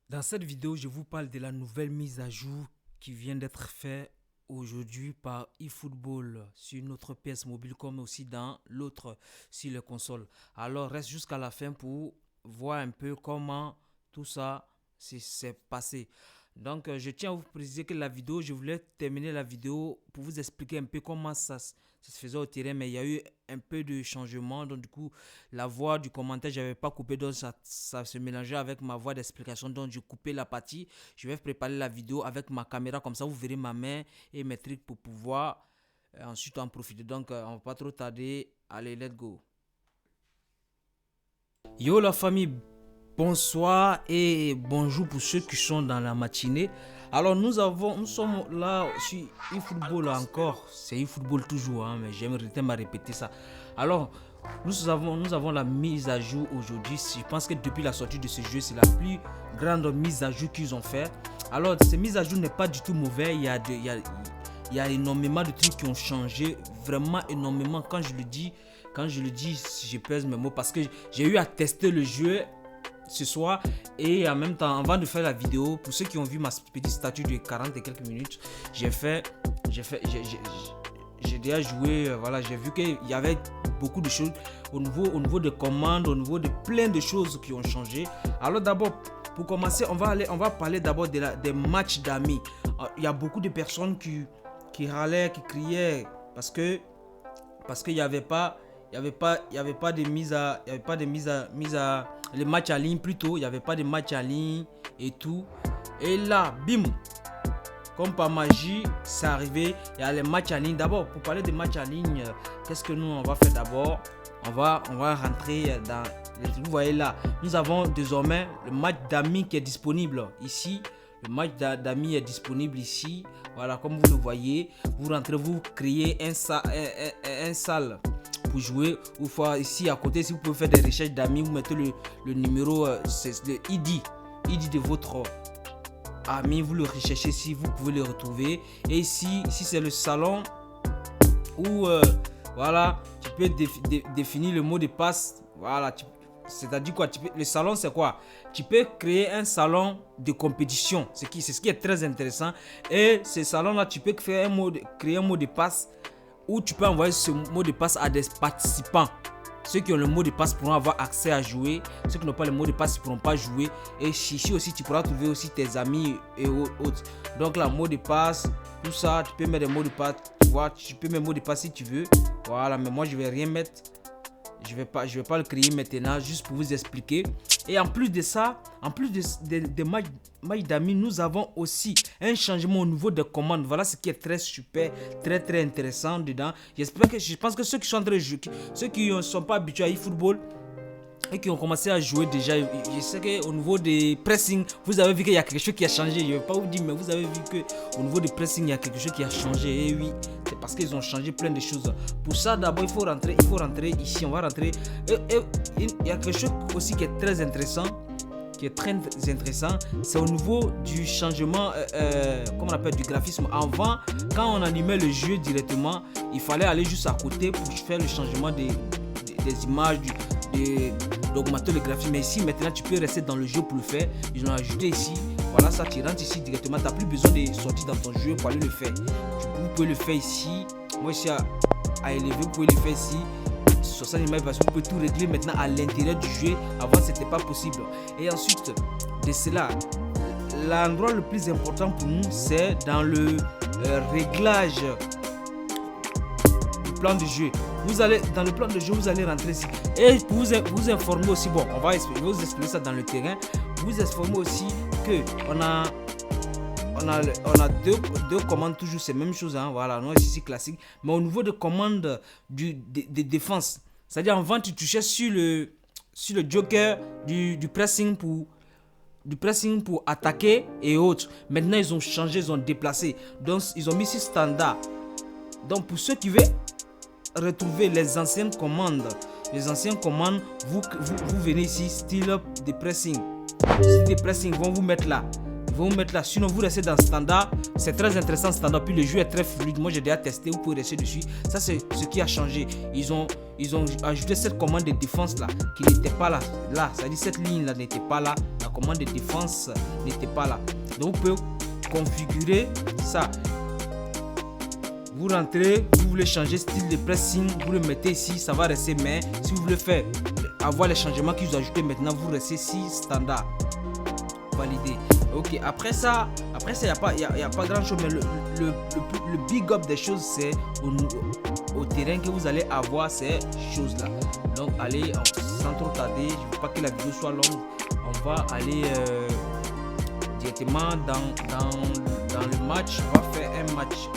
Dans cette vidéo, je vous parle de la nouvelle mise à jour qui vient d'être faite aujourd'hui par eFootball sur notre PS mobile comme aussi dans l'autre sur les consoles. Alors reste jusqu'à la fin pour voir un peu comment tout ça s'est passé. Donc je tiens à vous préciser que la vidéo, je voulais terminer la vidéo pour vous expliquer un peu comment ça se faisait au terrain, mais il y a eu un peu de changement. Donc du coup, la voix du commentaire, je n'avais pas coupé, donc ça se mélangeait avec ma voix d'explication. Donc j'ai coupé la partie. Je vais préparer la vidéo avec ma caméra, comme ça vous verrez ma main et mes trucs pour pouvoir ensuite en profiter. Donc on va pas trop tarder. Allez, let's go. Yo la famille, bonsoir et bonjour pour ceux qui sont dans la matinée. Alors nous sommes là sur eFootball encore. C'est eFootball toujours, hein, mais j'aimerais à répéter ça. Alors nous avons la mise à jour aujourd'hui. Je pense que depuis la sortie de ce jeu, c'est la plus grande mise à jour qu'ils ont fait. Alors cette mise à jour n'est pas du tout mauvaise. Il y a énormément de trucs qui ont changé, vraiment énormément. Quand je le dis, je pèse mes mots parce que j'ai eu à tester le jeu ce soir et en même temps avant de faire la vidéo, pour ceux qui ont vu ma petite statue de 40 et quelques minutes, j'ai déjà joué, voilà, j'ai vu qu'il y avait beaucoup de choses au niveau de commandes, au niveau de plein de choses qui ont changé. Alors d'abord, pour commencer, on va parler d'abord des matchs d'amis. Il y a beaucoup de personnes qui râlaient, qui criaient parce qu'il n'y avait pas de les matchs en ligne plutôt, il n'y avait pas de matchs en ligne et tout. Et là, bim, comme par magie, c'est arrivé, il y a les matchs en ligne. D'abord, pour parler des matchs en ligne, qu'est-ce que nous on va faire d'abord? On va rentrer dans les trucs. Vous voyez là, nous avons désormais le match d'amis qui est disponible ici. Le match d'amis est disponible ici. Voilà, comme vous le voyez, vous rentrez, vous créez un salle pour jouer. Ou ici à côté, si vous pouvez faire des recherches d'amis, vous mettez le numéro, c'est le ID de votre ami, vous le recherchez ici, vous pouvez le retrouver. Et ici c'est le salon où voilà, tu peux définir le mot de passe. Voilà, c'est-à-dire quoi? Le salon, c'est quoi? Tu peux créer un salon de compétition, c'est ce qui est très intéressant. Et ce salon-là, tu peux créer un mot de passe où tu peux envoyer ce mot de passe à des participants. Ceux qui ont le mot de passe pourront avoir accès à jouer. Ceux qui n'ont pas le mot de passe ne pourront pas jouer. Et ici aussi, tu pourras trouver aussi tes amis et autres. Donc là, mot de passe, tout ça, tu peux mettre des mots de passe. Tu vois, tu peux mettre mot de passe si tu veux. Voilà, mais moi, je ne vais rien mettre. Je vais pas le créer maintenant, juste pour vous expliquer. Et en plus de ça, en plus des matchs d'amis, nous avons aussi un changement au niveau des commandes. Voilà ce qui est très super, très intéressant dedans. Je pense que ceux qui sont très joués, ceux qui ne sont pas habitués à eFootball et qui ont commencé à jouer déjà, je sais qu'au niveau des pressing, vous avez vu qu'il y a quelque chose qui a changé. Je ne vais pas vous dire, mais vous avez vu qu'au niveau des pressing, il y a quelque chose qui a changé. Et oui, c'est parce qu'ils ont changé plein de choses. Pour ça, d'abord, il faut rentrer ici. On va rentrer. Et il y a quelque chose aussi qui est très intéressant. C'est au niveau du changement, comment on appelle, du graphisme. Avant, quand on animait le jeu directement, il fallait aller juste à côté pour faire le changement des images, d'augmenter le graphisme. Mais ici maintenant tu peux rester dans le jeu pour le faire. Ils ont ajouté ici, voilà, ça tu rentres ici directement, tu n'as plus besoin de sortir dans ton jeu pour aller le faire. Vous pouvez le faire ici. Moi ici à élever, vous pouvez le faire ici 60 images parce que vous pouvez tout régler maintenant à l'intérieur du jeu. Avant c'était pas possible. Et ensuite de cela, l'endroit le plus important pour nous, c'est dans le réglage du plan de jeu. Dans le plan de jeu, vous allez rentrer ici. Et pour vous informer aussi, bon, je vais vous expliquer ça dans le terrain. Vous informer aussi que on a deux commandes, toujours c'est la même chose, hein, voilà, non, ici classique. Mais au niveau de commandes de défense, c'est-à-dire avant tu touchais sur le joker du pressing pour attaquer et autres. Maintenant ils ont changé, ils ont déplacé. Donc ils ont mis ici standard. Donc pour ceux qui veulent retrouver les anciennes commandes, vous venez ici, style de pressing. Style de pressing, vont vous mettre là. Sinon vous restez dans standard. C'est très intéressant standard. Puis le jeu est très fluide. Moi j'ai déjà testé. Vous pouvez rester dessus. Ça c'est ce qui a changé. Ils ont ils ont ajouté cette commande de défense là qui n'était pas là. C'est-à-dire cette ligne là n'était pas là. La commande de défense n'était pas là. Donc vous pouvez configurer ça. Vous rentrez, vous voulez changer style de pressing, vous le mettez ici, ça va rester. Mais si vous voulez faire avoir les changements qu'ils ont ajoutés maintenant, vous restez ici standard. Validé. Ok, après ça, il y a pas grand chose, mais le big up des choses, c'est au terrain que vous allez avoir ces choses là. Donc allez, sans trop tarder, je ne veux pas que la vidéo soit longue, on va aller directement dans le match. On va faire un match